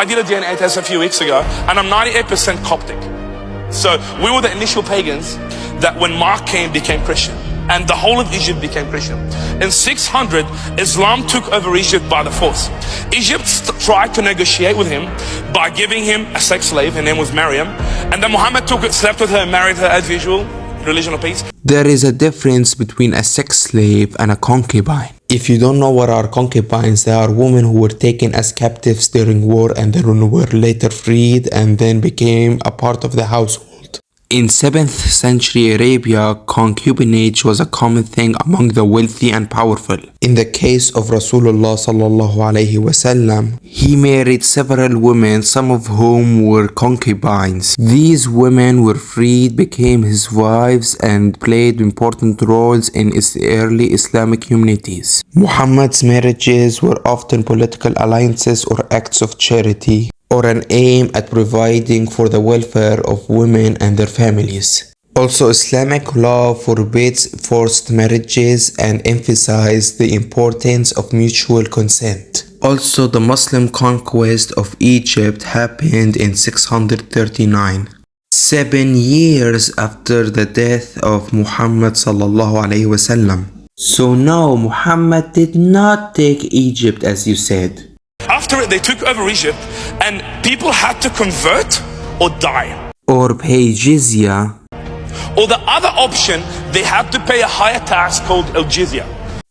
I did a DNA test a few weeks ago, and I'm 98% Coptic. So we were the initial pagans that when Mark came became Christian, and the whole of Egypt became Christian. In 600, Islam took over Egypt by the force. Egypt tried to negotiate with him by giving him a sex slave. Her name was Māriyya, and then Muhammad took it, slept with her, and married her as usual. Religion of peace. There is a difference between a sex slave and a concubine. If you don't know what are concubines, they are women who were taken as captives during war and then were later freed and then became a part of the household. In 7th century Arabia, concubinage was a common thing among the wealthy and powerful. In the case of Rasulullah sallallahu alaihi wasallam, he married several women, some of whom were concubines. These women were freed, became his wives, and played important roles in early Islamic communities. Muhammad's marriages were often political alliances or acts of charity, or an aim at providing for the welfare of women and their families. Also, Islamic law forbids forced marriages and emphasizes the importance of mutual consent. Also, the Muslim conquest of Egypt happened in 639, 7 years after the death of Muhammad sallallahu alaihi wasallam. So no, Muhammad did not take Egypt as you said. After it, they took over Egypt, and people had to convert or die. Or pay jizya. Or the other option, they had to pay a higher tax called al-jizya.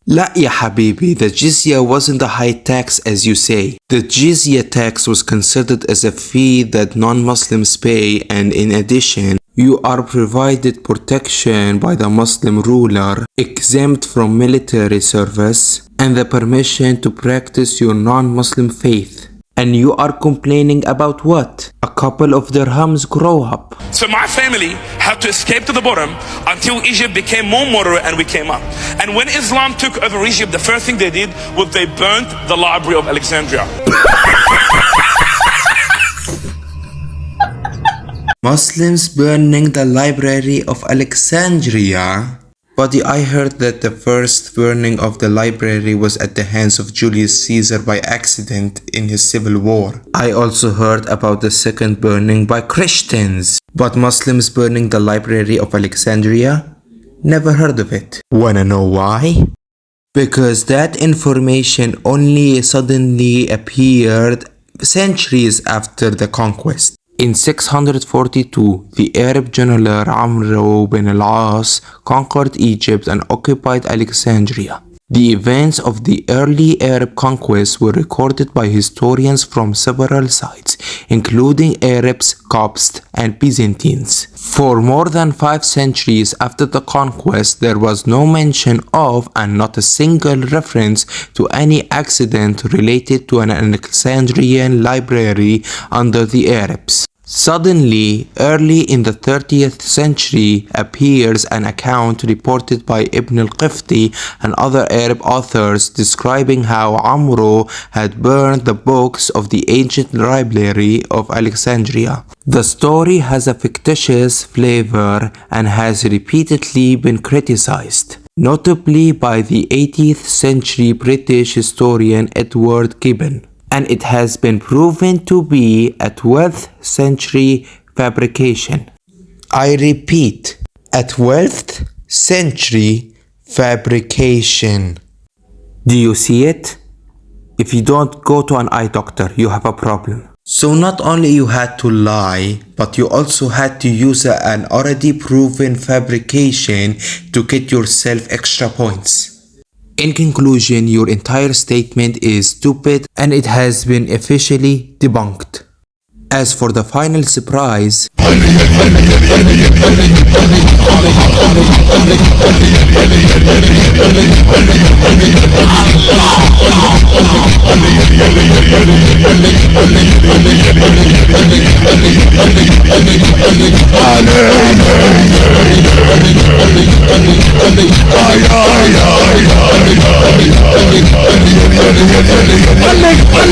لا يا حبيبي, the jizya wasn't a high tax as you say. The jizya tax was considered as a fee that non-Muslims pay, and in addition, you are provided protection by the Muslim ruler, exempt from military service, and the permission to practice your non-Muslim faith. And you are complaining about what? A couple of dirhams grow up. So my family had to escape to the bottom until Egypt became more moderate and we came up. And when Islam took over Egypt, the first thing they did was they burnt the library of Alexandria. Muslims burning the library of Alexandria? Buddy, I heard that the first burning of the library was at the hands of Julius Caesar by accident in his civil war. I also heard about the second burning by Christians. But Muslims burning the library of Alexandria? Never heard of it. Wanna know why? Because that information only suddenly appeared centuries after the conquest. In 642, the Arab general Amr bin al-As conquered Egypt and occupied Alexandria. The events of the early Arab conquest were recorded by historians from several sites, including Arabs, Copts, and Byzantines. For more than 5 centuries after the conquest, there was no mention of and not a single reference to any accident related to an Alexandrian library under the Arabs. Suddenly, early in the 30th century, appears an account reported by Ibn al-Qifti and other Arab authors describing how Amr had burned the books of the ancient library of Alexandria. The story has a fictitious flavor and has repeatedly been criticized, notably by the 18th century British historian Edward Gibbon. And it has been proven to be a 12th century fabrication. I repeat, a 12th century fabrication. Do you see it? If you don't go to an eye doctor, you have a problem. So not only you had to lie, but you also had to use an already proven fabrication to get yourself extra points. In conclusion, your entire statement is stupid and it has been officially debunked. As for the final surprise, عليكم